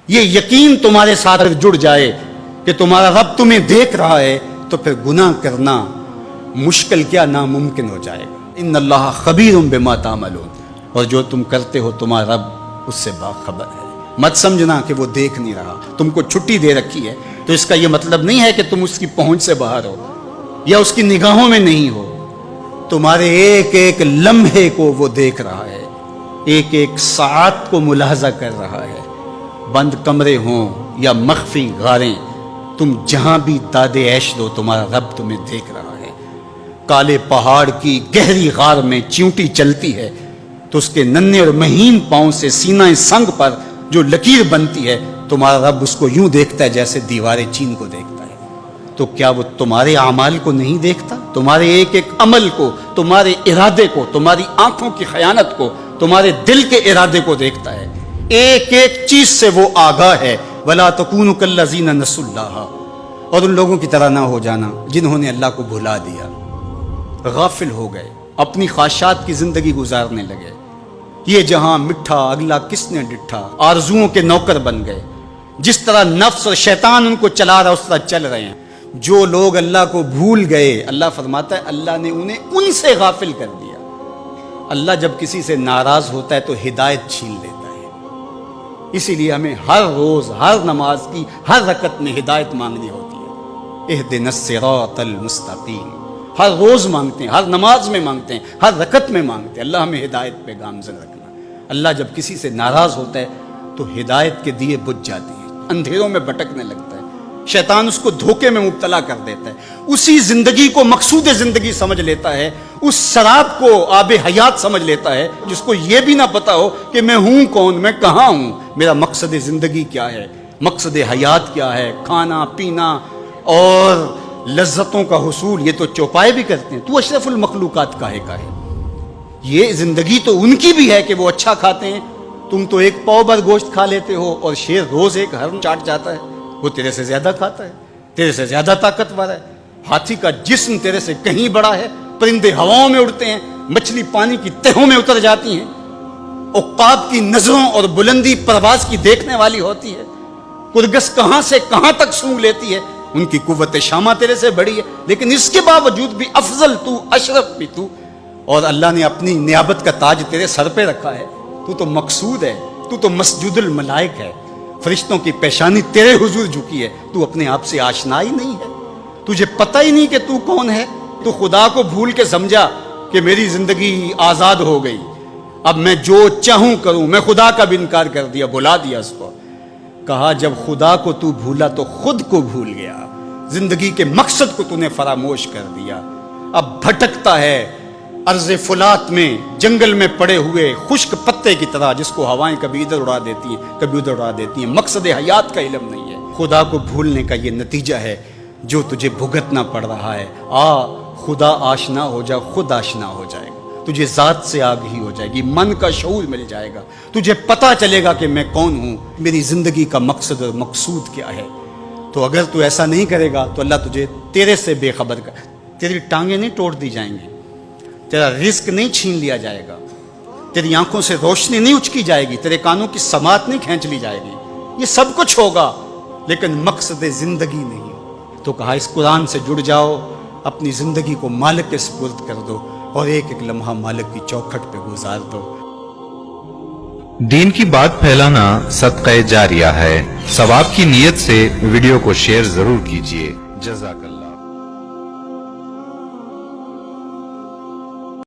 یہ یقین تمہارے ساتھ جڑ جائے کہ تمہارا رب تمہیں دیکھ رہا ہے تو پھر گناہ کرنا مشکل کیا ناممکن ہو جائے گا۔ ان اللہ خبیر بما تعملون، اور جو تم کرتے ہو تمہارا رب اس سے باخبر ہے۔ مت سمجھنا کہ وہ دیکھ نہیں رہا، تم کو چھٹی دے رکھی ہے تو اس کا یہ مطلب نہیں ہے کہ تم اس کی پہنچ سے باہر ہو یا اس کی نگاہوں میں نہیں ہو۔ تمہارے ایک ایک لمحے کو وہ دیکھ رہا ہے، ایک ایک ساعت کو ملاحظہ کر رہا ہے۔ بند کمرے ہوں یا مخفی غاریں، تم جہاں بھی داد عیش دو تمہارا رب تمہیں دیکھ رہا ہے۔ کالے پہاڑ کی گہری غار میں چیونٹی چلتی ہے تو اس کے ننھے اور مہین پاؤں سے سینہ سنگ پر جو لکیر بنتی ہے تمہارا رب اس کو یوں دیکھتا ہے جیسے دیوار چین کو دیکھتا ہے۔ تو کیا وہ تمہارے اعمال کو نہیں دیکھتا؟ تمہارے ایک ایک عمل کو، تمہارے ارادے کو، تمہاری آنکھوں کی خیانت کو، تمہارے دل کے ارادے کو دیکھتا ہے۔ ایک ایک چیز سے وہ آگاہ ہے۔ وَلَا تَكُونُوا كَالَّذِينَ نَسُوا اللَّهَ، اور ان لوگوں کی طرح نہ ہو جانا جنہوں نے اللہ کو بھلا دیا، غافل ہو گئے، اپنی خواہشات کی زندگی گزارنے لگے۔ یہ جہاں مٹھا اگلا کس نے ڈٹھا، آرزوؤں کے نوکر بن گئے۔ جس طرح نفس اور شیطان ان کو چلا رہا اس طرح چل رہے ہیں۔ جو لوگ اللہ کو بھول گئے، اللہ فرماتا ہے اللہ نے انہیں ان سے غافل کر دیا۔ اللہ جب کسی سے ناراض ہوتا ہے تو ہدایت چھین لیتا ہے۔ اسی لیے ہمیں ہر روز ہر نماز کی ہر رکعت میں ہدایت مانگنی ہوتی ہے۔ اہدنا الصراط المستقیم، ہر روز مانگتے ہیں، ہر نماز میں مانگتے ہیں، ہر رکعت میں مانگتے ہیں، اللہ ہمیں ہدایت پہ گامزن رکھنا۔ اللہ جب کسی سے ناراض ہوتا ہے تو ہدایت کے دیے بجھ جاتے ہیں، اندھیروں میں بھٹکنے لگتا ہے، شیطان اس کو دھوکے میں مبتلا کر دیتا ہے، اسی زندگی کو مقصود زندگی سمجھ لیتا ہے، اس شراب کو آب حیات سمجھ لیتا ہے، جس کو یہ بھی نہ پتا ہو کہ میں ہوں کون، میں کہاں ہوں، میرا مقصد زندگی کیا ہے، مقصد حیات کیا ہے۔ کھانا پینا اور لذتوں کا حصول یہ تو چوپائے بھی کرتے ہیں، تو اشرف المخلوقات کا ہے۔ یہ زندگی تو ان کی بھی ہے کہ وہ اچھا کھاتے ہیں، تم تو ایک پاؤ بھر گوشت کھا لیتے ہو اور شیر روز ایک ہرن چاٹ جاتا ہے، وہ تیرے سے زیادہ کھاتا ہے، تیرے سے زیادہ طاقتور ہے۔ ہاتھی کا جسم تیرے سے کہیں بڑا ہے، پرندے ہواؤں میں اڑتے ہیں، مچھلی پانی کی تہوں میں اتر جاتی ہیں، عقاب کی نظروں اور بلندی پرواز کی دیکھنے والی ہوتی ہے، کرگس کہاں سے کہاں تک سونگھ لیتی ہے، ان کی قوت شامہ تیرے سے بڑی ہے، لیکن اس کے باوجود بھی افضل تو، اشرف بھی تو، اور اللہ نے اپنی نیابت کا تاج تیرے سر پہ رکھا ہے۔ تو مقصود ہے، تو مسجود الملائک ہے، فرشتوں کی پیشانی تیرے حضور جھکی ہے، تو اپنے آپ سے آشنا ہی نہیں ہے، تجھے پتہ ہی نہیں کہ تو کون ہے۔ تو خدا کو بھول کے سمجھا کہ میری زندگی آزاد ہو گئی، اب میں جو چاہوں کروں، میں خدا کا بھی انکار کر دیا، بلا دیا اس کو۔ کہا جب خدا کو تو بھولا تو خود کو بھول گیا، زندگی کے مقصد کو تو نے فراموش کر دیا، اب بھٹکتا ہے ارض فلات میں، جنگل میں پڑے ہوئے خشک پتے کی طرح، جس کو ہوائیں کبھی ادھر اڑا دیتی ہیں کبھی ادھر اڑا دیتی ہیں۔ مقصد حیات کا علم نہیں ہے۔ خدا کو بھولنے کا یہ نتیجہ ہے جو تجھے بھگتنا پڑ رہا ہے۔ خدا آشنا ہو جا، خود آشنا ہو جائے گا، تجھے ذات سے آگہی ہو جائے گی، من کا شعور مل جائے گا، تجھے پتا چلے گا کہ میں کون ہوں، میری زندگی کا مقصد اور مقصود کیا ہے۔ تو اگر تو ایسا نہیں کرے گا تو اللہ تجھے تیرے سے بے خبر کر، تیری ٹانگیں نہیں توڑ دی جائیں گی، تیرا رزق نہیں چھین لیا جائے گا، تیری آنکھوں سے روشنی نہیں اچکی جائے گی، تیرے کانوں کی سماعت نہیں کھینچ لی جائے گی، یہ سب کچھ ہوگا لیکن مقصد زندگی نہیں۔ تو کہا اس قرآن سے جڑ جاؤ، اپنی زندگی کو مالک کے سپرد کر دو اور ایک ایک لمحہ مالک کی چوکھٹ پہ گزار دو۔ دین کی بات پھیلانا صدقہ جاریہ ہے، ثواب کی نیت سے ویڈیو کو شیئر ضرور کیجیے۔ جزاک اللہ۔